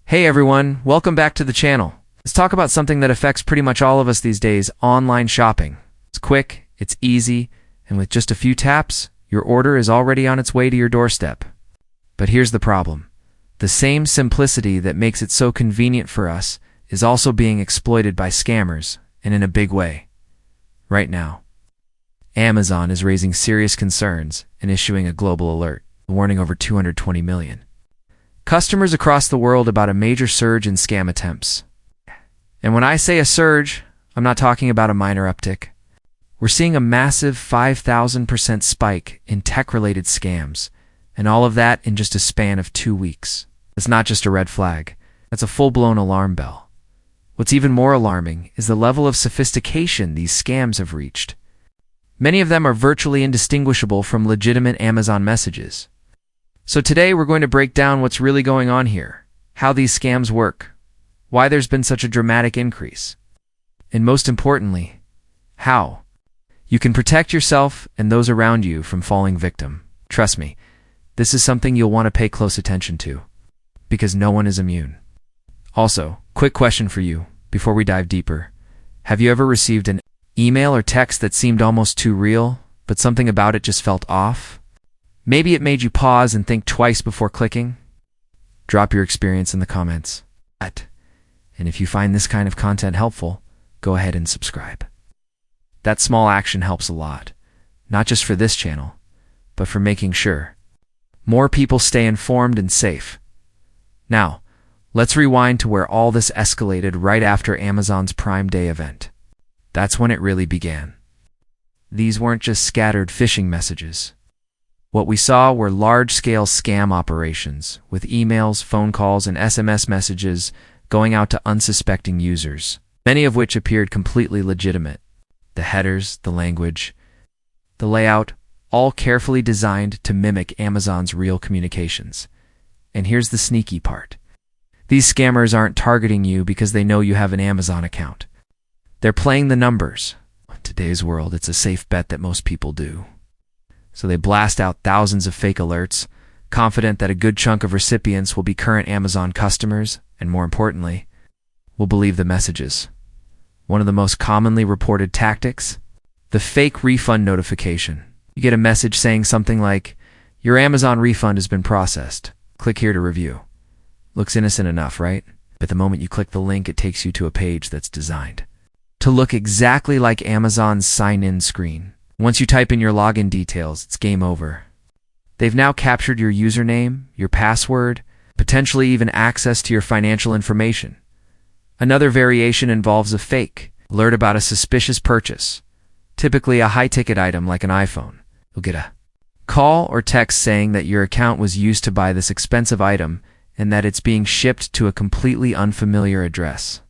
Hey everyone, welcome back to the channel. Let's talk about something that affects pretty much all of us these days, online shopping. It's quick, it's easy, and with just a few taps, your order is already on its way to your doorstep. But here's the problem. The same simplicity that makes it so convenient for us is also being exploited by scammers, and in a big way. Right now, Amazon is raising serious concerns and issuing a global alert, warning over 220 million customers across the world about a major surge in scam attempts. And when I say a surge, I'm not talking about a minor uptick. We're seeing a massive 5,000% spike in tech-related scams, and all of that in just a span of 2 weeks. That's not just a red flag. That's a full-blown alarm bell. What's even more alarming is the level of sophistication these scams have reached. Many of them are virtually indistinguishable from legitimate Amazon messages. So today we're going to break down what's really going on here, how these scams work, why there's been such a dramatic increase, and most importantly, how you can protect yourself and those around you from falling victim. Trust me, this is something you'll want to pay close attention to, because no one is immune. Also, quick question for you before we dive deeper. Have you ever received an email or text that seemed almost too real, but something about it just felt off? Maybe it made you pause and think twice before clicking? Drop your experience in the comments. And if you find this kind of content helpful, go ahead and subscribe. That small action helps a lot, not just for this channel, but for making sure more people stay informed and safe. Now, let's rewind to where all this escalated right after Amazon's Prime Day event. That's when it really began. These weren't just scattered phishing messages. What we saw were large-scale scam operations, with emails, phone calls, and SMS messages going out to unsuspecting users, many of which appeared completely legitimate. The headers, the language, the layout, all carefully designed to mimic Amazon's real communications. And here's the sneaky part. These scammers aren't targeting you because they know you have an Amazon account. They're playing the numbers. In today's world, it's a safe bet that most people do. So they blast out thousands of fake alerts, confident that a good chunk of recipients will be current Amazon customers, and more importantly, will believe the messages. One of the most commonly reported tactics? The fake refund notification. You get a message saying something like, "Your Amazon refund has been processed. Click here to review." Looks innocent enough, right? But the moment you click the link, it takes you to a page that's designed to look exactly like Amazon's sign-in screen. Once you type in your login details, it's game over. They've now captured your username, your password, potentially even access to your financial information. Another variation involves a fake alert about a suspicious purchase, typically a high-ticket item like an iPhone. You'll get a call or text saying that your account was used to buy this expensive item and that it's being shipped to a completely unfamiliar address.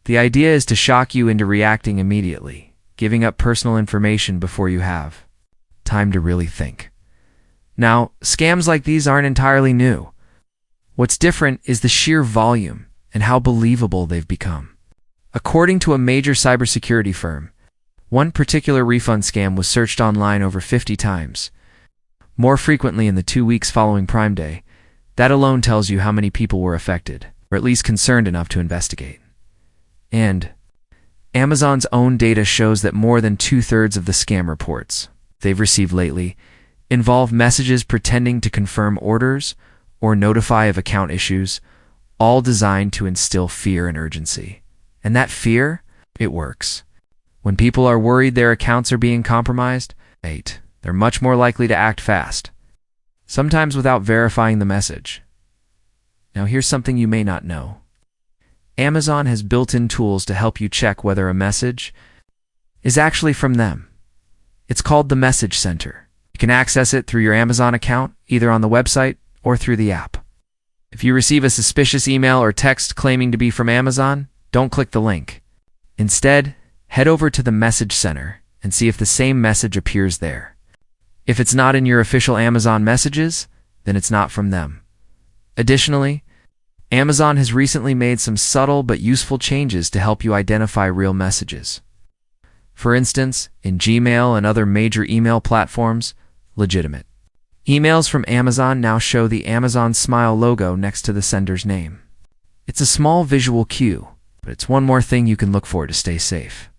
The idea is to shock you into reacting immediately, giving up personal information before you have time to really think. Now, scams like these aren't entirely new. What's different is the sheer volume and how believable they've become. According to a major cybersecurity firm, one particular refund scam was searched online over 50 times, more frequently in the 2 weeks following Prime Day. That alone tells you how many people were affected, or at least concerned enough to investigate. And Amazon's own data shows that more than 2/3 of the scam reports they've received lately involve messages pretending to confirm orders or notify of account issues, all designed to instill fear and urgency. And that fear, it works. When people are worried their accounts are being compromised, they're much more likely to act fast, sometimes without verifying the message. Now here's something you may not know. Amazon has built-in tools to help you check whether a message is actually from them. It's called the Message Center. You can access it through your Amazon account, either on the website or through the app. If you receive a suspicious email or text claiming to be from Amazon, don't click the link. Instead, head over to the Message Center and see if the same message appears there. If it's not in your official Amazon messages, then it's not from them. Additionally, Amazon has recently made some subtle but useful changes to help you identify real messages. For instance, in Gmail and other major email platforms, legitimate emails from Amazon now show the Amazon Smile logo next to the sender's name. It's a small visual cue, but it's one more thing you can look for to stay safe.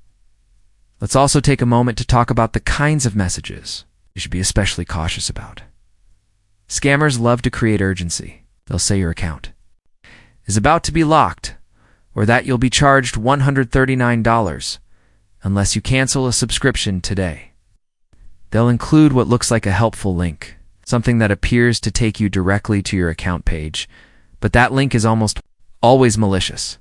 Let's also take a moment to talk about the kinds of messages you should be especially cautious about. Scammers love to create urgency. They'll say your account is about to be locked, or that you'll be charged $139 unless you cancel a subscription today. They'll include what looks like a helpful link, something that appears to take you directly to your account page, but that link is almost always malicious.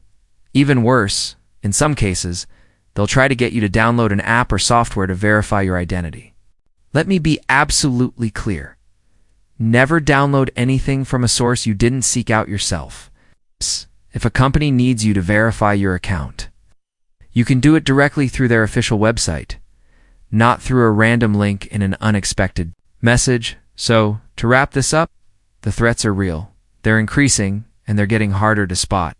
Even worse, in some cases, they'll try to get you to download an app or software to verify your identity. Let me be absolutely clear. Never download anything from a source you didn't seek out yourself. If a company needs you to verify your account, you can do it directly through their official website, not through a random link in an unexpected message. So, to wrap this up, the threats are real. They're increasing, and they're getting harder to spot.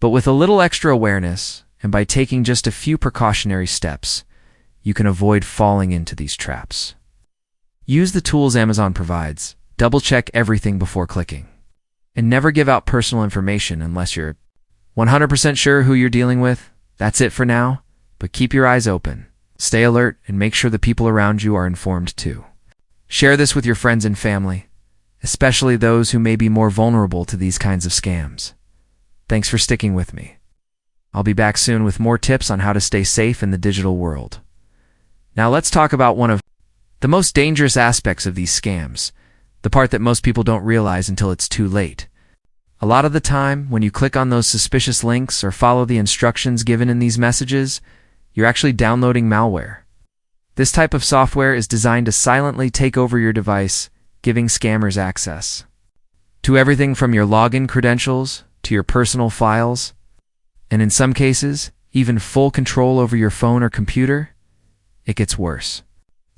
But with a little extra awareness, and by taking just a few precautionary steps, you can avoid falling into these traps. Use the tools Amazon provides. Double-check everything before clicking. And never give out personal information unless you're 100% sure who you're dealing with. That's it for now, but keep your eyes open. Stay alert and make sure the people around you are informed too. Share this with your friends and family, especially those who may be more vulnerable to these kinds of scams. Thanks for sticking with me. I'll be back soon with more tips on how to stay safe in the digital world. Now let's talk about one of the most dangerous aspects of these scams, the part that most people don't realize until it's too late. A lot of the time, when you click on those suspicious links or follow the instructions given in these messages, you're actually downloading malware. This type of software is designed to silently take over your device, giving scammers access to everything from your login credentials to your personal files, and in some cases, even full control over your phone or computer. It gets worse.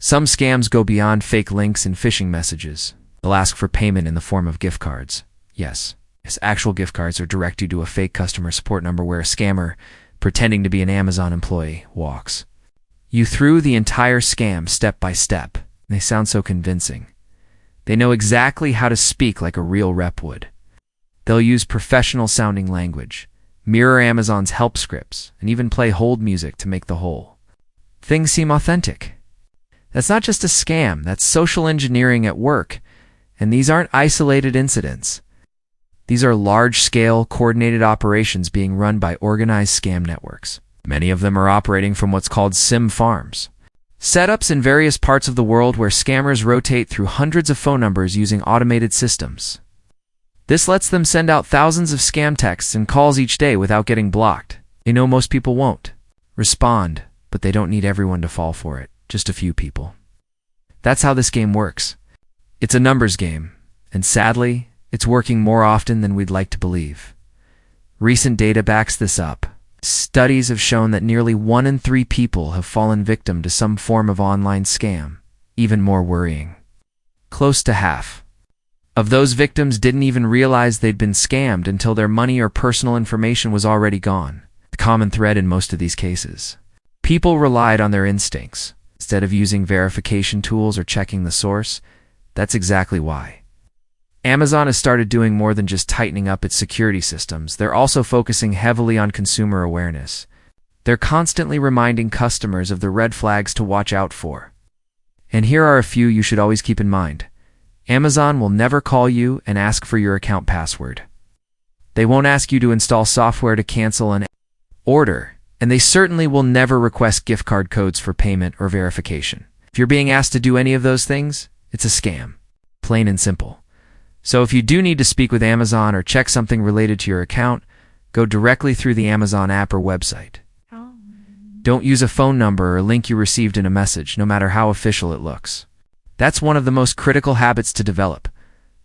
Some scams go beyond fake links and phishing messages. They'll ask for payment in the form of gift cards. Yes, actual gift cards, or direct you to a fake customer support number where a scammer, pretending to be an Amazon employee, walks you through the entire scam step by step. They sound so convincing. They know exactly how to speak like a real rep would. They'll use professional-sounding language, mirror Amazon's help scripts, and even play hold music to make the whole thing seem authentic. That's not just a scam, that's social engineering at work, and these aren't isolated incidents. These are large-scale, coordinated operations being run by organized scam networks. Many of them are operating from what's called SIM farms, setups in various parts of the world where scammers rotate through hundreds of phone numbers using automated systems. This lets them send out thousands of scam texts and calls each day without getting blocked. They know most people won't respond, but they don't need everyone to fall for it, just a few people. That's how this game works. It's a numbers game, and sadly, it's working more often than we'd like to believe. Recent data backs this up. Studies have shown that nearly 1 in 3 people have fallen victim to some form of online scam. Even more worrying, close to half of those victims didn't even realize they'd been scammed until their money or personal information was already gone. The common thread in most of these cases: people relied on their instincts instead of using verification tools or checking the source. That's exactly why Amazon has started doing more than just tightening up its security systems. They're also focusing heavily on consumer awareness. They're constantly reminding customers of the red flags to watch out for. And here are a few you should always keep in mind. Amazon will never call you and ask for your account password. They won't ask you to install software to cancel an order, and they certainly will never request gift card codes for payment or verification. If you're being asked to do any of those things, it's a scam. Plain and simple. So if you do need to speak with Amazon or check something related to your account, go directly through the Amazon app or website. Don't use a phone number or link you received in a message, no matter how official it looks. That's one of the most critical habits to develop.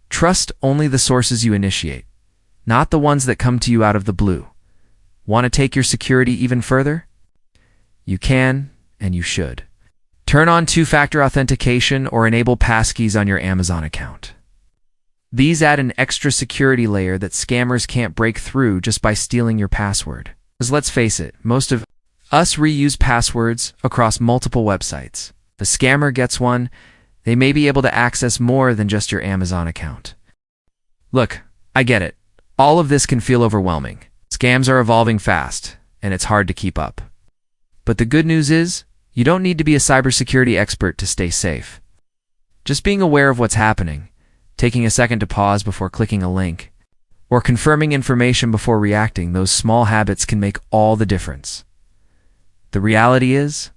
Trust only the sources you initiate, not the ones that come to you out of the blue. Want to take your security even further? You can, and you should. Turn on two-factor authentication or enable passkeys on your Amazon account. These add an extra security layer that scammers can't break through just by stealing your password. Because let's face it, most of us reuse passwords across multiple websites. If a scammer gets one, they may be able to access more than just your Amazon account. Look, I get it. All of this can feel overwhelming. Scams are evolving fast, and it's hard to keep up. But the good news is, you don't need to be a cybersecurity expert to stay safe. Just being aware of what's happening, taking a second to pause before clicking a link, or confirming information before reacting, those small habits can make all the difference. The reality is,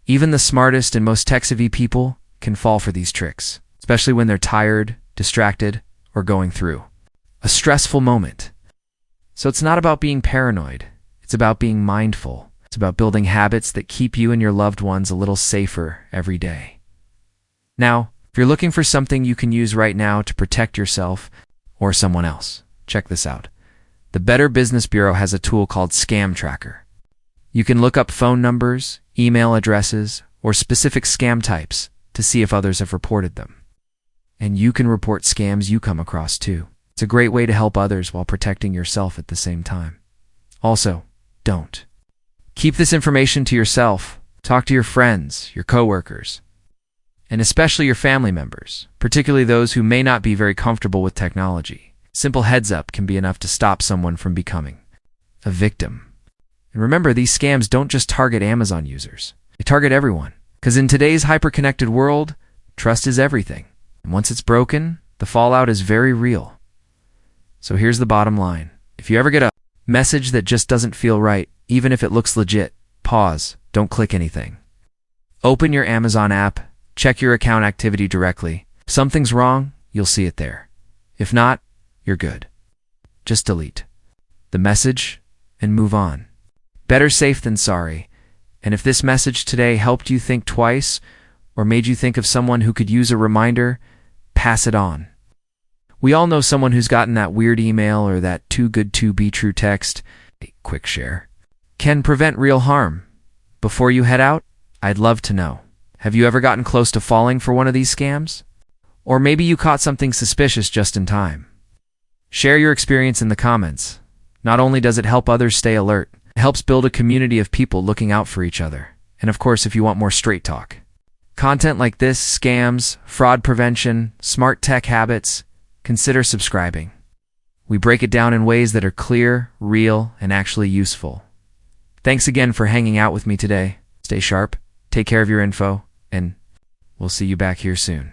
even the smartest and most tech-savvy people can fall for these tricks, especially when they're tired, distracted, or going through a stressful moment. So it's not about being paranoid. It's about being mindful. It's about building habits that keep you and your loved ones a little safer every day. Now, if you're looking for something you can use right now to protect yourself or someone else, check this out. The Better Business Bureau has a tool called Scam Tracker. You can look up phone numbers, email addresses, or specific scam types to see if others have reported them. And you can report scams you come across too. It's a great way to help others while protecting yourself at the same time. Also, don't. Keep this information to yourself. Talk to your friends, your coworkers, and especially your family members, particularly those who may not be very comfortable with technology. Simple heads up can be enough to stop someone from becoming a victim. And remember, these scams don't just target Amazon users. They target everyone. Because in today's hyper-connected world, trust is everything. And once it's broken, the fallout is very real. So here's the bottom line. If you ever get a message that just doesn't feel right, even if it looks legit, pause. Don't click anything. Open your Amazon app. Check your account activity directly. If something's wrong, you'll see it there. If not, you're good. Just delete the message and move on. Better safe than sorry. And if this message today helped you think twice or made you think of someone who could use a reminder, pass it on. We all know someone who's gotten that weird email or that too good to be true text. A quick share can prevent real harm. Before you head out, I'd love to know. Have you ever gotten close to falling for one of these scams? Or maybe you caught something suspicious just in time. Share your experience in the comments. Not only does it help others stay alert, it helps build a community of people looking out for each other. And of course, if you want more straight talk, content like this, scams, fraud prevention, smart tech habits, consider subscribing. We break it down in ways that are clear, real, and actually useful. Thanks again for hanging out with me today. Stay sharp, take care of your info, and we'll see you back here soon.